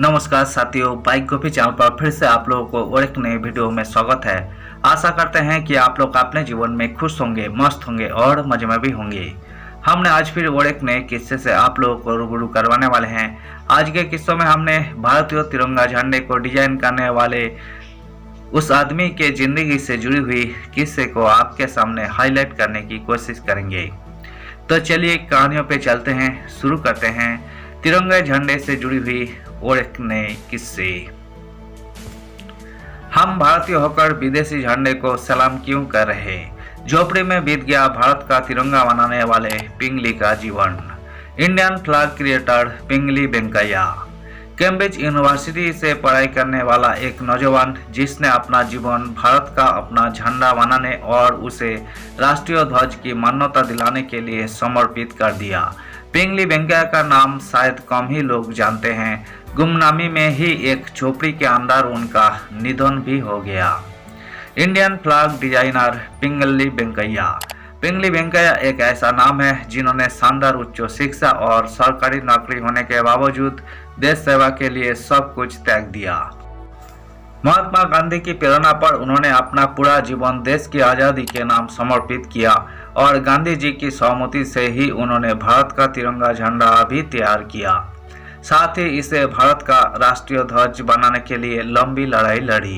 नमस्कार साथियों, bike coffee channel पर फिर से आप लोगों को और एक नए वीडियो में स्वागत है। आशा करते हैं कि आप लोग अपने जीवन में खुश होंगे, मस्त होंगे और मजे में भी होंगे। हमने आज फिर और एक नए किस्से से आप लोगों को रूबरू करवाने वाले हैं। आज के किस्सों में हमने भारतीय तिरंगा झंडे को डिजाइन करने वाले उस आदमी के जिंदगी से जुड़ी हुई किस्से को आपके सामने हाईलाइट करने की कोशिश करेंगे। तो चलिए कहानियों पे चलते हैं, शुरू करते हैं तिरंगे झंडे से जुड़ी हुई और एक नए किस्से। हम भारतीय होकर विदेशी झंडे को सलाम क्यों कर रहे? झोपड़ी में बीत गया भारत का तिरंगा बनाने वाले पिंगली का जीवन। इंडियन फ्लैग क्रिएटर पिंगली वेंकैया कैम्ब्रिज यूनिवर्सिटी से पढ़ाई करने वाला एक नौजवान जिसने अपना जीवन भारत का अपना झंडा बनाने और उसे राष्ट्रीय ध्वज की मान्यता दिलाने के लिए समर्पित कर दिया। पिंगली वेंकैया का नाम शायद कम ही लोग जानते हैं। गुमनामी में ही एक झोपड़ी के अंदर उनका निधन भी हो गया। इंडियन फ्लैग डिजाइनर पिंगली वेंकैया। पिंगली वेंकैया एक ऐसा नाम है जिन्होंने शानदार उच्च शिक्षा और सरकारी नौकरी होने के बावजूद देश सेवा के लिए सब कुछ त्याग दिया। महात्मा गांधी की प्रेरणा पर उन्होंने अपना पूरा जीवन देश की आज़ादी के नाम समर्पित किया और गांधी जी की सहमति से ही उन्होंने भारत का तिरंगा झंडा भी तैयार किया। साथ ही इसे भारत का राष्ट्रीय ध्वज बनाने के लिए लंबी लड़ाई लड़ी।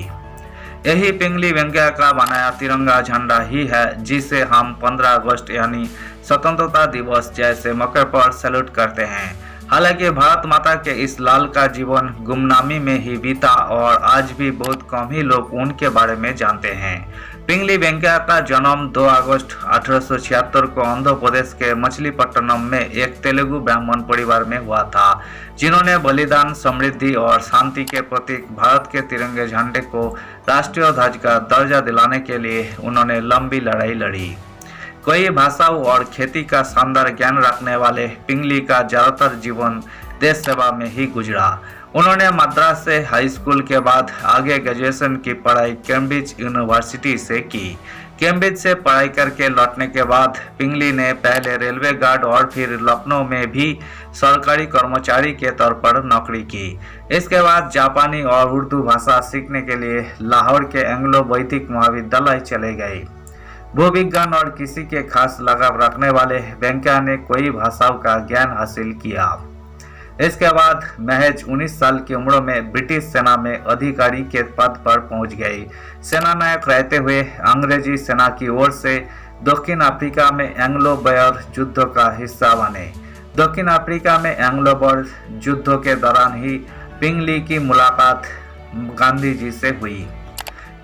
यही पिंगली वेंकैया का बनाया तिरंगा झंडा ही है जिसे हम 15 अगस्त यानी स्वतंत्रता दिवस जैसे मौके पर सैल्यूट करते हैं। हालांकि भारत माता के इस लाल का जीवन गुमनामी में ही बीता और आज भी बहुत कम ही लोग उनके बारे में जानते हैं। पिंगली वेंकैया का जन्म 2 अगस्त 1876 को आंध्र प्रदेश के मछलीपट्टनम में एक तेलुगु ब्राह्मण परिवार में हुआ था, जिन्होंने बलिदान, समृद्धि और शांति के प्रतीक भारत के तिरंगे झंडे को राष्ट्रीय ध्वज का दर्जा दिलाने के लिए उन्होंने लंबी लड़ाई लड़ी। कई भाषाओं और खेती का शानदार ज्ञान रखने वाले पिंगली का ज्यादातर जीवन देश सेवा में ही गुजरा। उन्होंने मद्रास से हाई स्कूल के बाद आगे ग्रेजुएशन की पढ़ाई कैम्ब्रिज यूनिवर्सिटी से की। कैम्ब्रिज से पढ़ाई करके लौटने के बाद पिंगली ने पहले रेलवे गार्ड और फिर लखनऊ में भी सरकारी कर्मचारी के तौर पर नौकरी की। इसके बाद जापानी और उर्दू भाषा सीखने के लिए लाहौर के एंग्लो वैदिक महाविद्यालय चले गए। भूविज्ञान और किसी के खास लगाव रखने वाले वेंकैया ने कई भाषाओं का ज्ञान हासिल किया। इसके बाद महज 19 साल की उम्र में ब्रिटिश सेना में अधिकारी के पद पर पहुंच गए। सेना नायक रहते हुए अंग्रेजी सेना की ओर से दक्षिण अफ्रीका में एंग्लो बयर युद्ध का हिस्सा बने। दक्षिण अफ्रीका में एंग्लो बयर युद्ध के दौरान ही पिंगली की मुलाकात गांधी जी से हुई,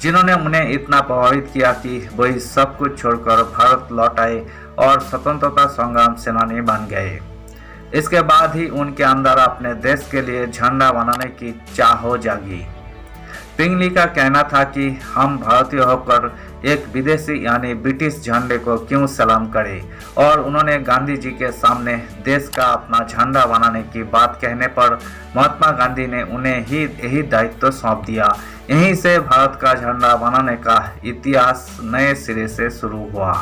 जिन्होंने उन्हें इतना प्रभावित किया कि वही सब कुछ छोड़कर भारत लौट आए और स्वतंत्रता संग्राम सेनानी बन गए। इसके बाद ही उनके अंदर अपने देश के लिए झंडा बनाने की चाह जागी। पिंगली का कहना था कि हम भारतीय होकर एक विदेशी यानी ब्रिटिश झंडे को क्यों सलाम करें, और उन्होंने गांधी जी के सामने देश का अपना झंडा बनाने की बात कहने पर महात्मा गांधी ने उन्हें ही यही दायित्व सौंप दिया। यहीं से भारत का झंडा बनाने का इतिहास नए सिरे से शुरू हुआ।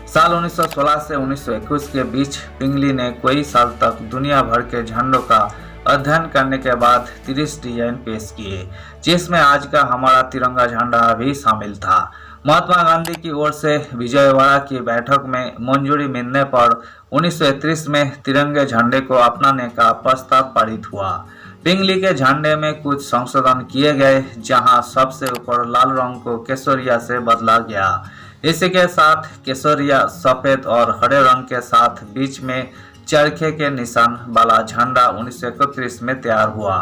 साल 1916 से 1921 के बीच पिंगली ने कई साल तक दुनिया भर के झंडों का अध्ययन करने के बाद 30 डिजाइन पेश किए, जिसमें आज का हमारा तिरंगा झंडा भी शामिल था। महात्मा गांधी की ओर से विजयवाड़ा की बैठक में मंजूरी मिलने पर 1931 में तिरंगे झंडे को अपनाने का प्रस्ताव पारित हुआ। पिंगली के झंडे में कुछ संशोधन किए गए, जहां सबसे ऊपर लाल रंग को केसरिया से बदला गया। इसी के साथ केसरिया सफेद और हरे रंग के साथ बीच में चरखे के निशान वाला झंडा 1931 में तैयार हुआ।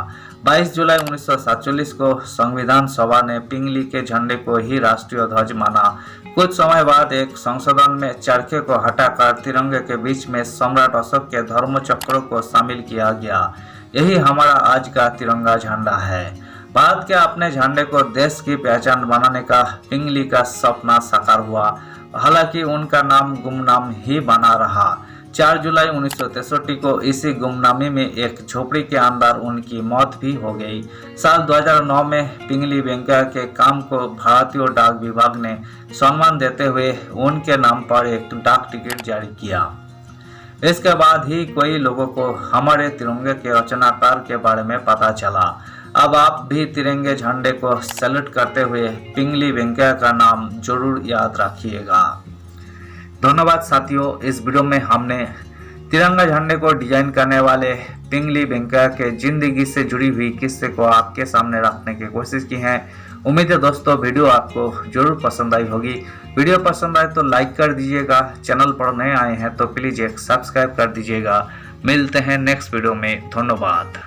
22 जुलाई 1947 को संविधान सभा ने पिंगली के झंडे को ही राष्ट्रीय ध्वज माना। कुछ समय बाद एक संशोधन में चरखे को हटाकर तिरंगे के बीच में सम्राट अशोक के धर्म चक्रों को शामिल किया गया। यही हमारा आज का तिरंगा झंडा है। भारत के अपने झंडे को देश की पहचान बनाने का पिंगली का सपना साकार हुआ। हालांकि उनका नाम गुमनाम ही बना रहा। 4 जुलाई 1963 को इसी गुमनामी में एक झोपड़ी के अंदर उनकी मौत भी हो गई। साल 2009 में पिंगली वेंकैया के काम को भारतीय डाक विभाग ने सम्मान देते हुए उनके नाम पर एक डाक टिकट जारी किया। इसके बाद ही कई लोगों को हमारे तिरंगे के रचनाकार के बारे में पता चला। अब आप भी तिरंगे झंडे को सैल्यूट करते हुए पिंगली वेंकैया का नाम जरूर याद रखिएगा। धन्यवाद साथियों, इस वीडियो में हमने तिरंगा झंडे को डिजाइन करने वाले पिंगली वेंकैया के जिंदगी से जुड़ी हुई किस्से को आपके सामने रखने की कोशिश की है। उम्मीद है दोस्तों वीडियो आपको जरूर पसंद आई होगी। वीडियो पसंद आए तो लाइक कर दीजिएगा, चैनल पर नए आए हैं तो प्लीज एक सब्सक्राइब कर दीजिएगा। मिलते हैं नेक्स्ट वीडियो में, धन्यवाद।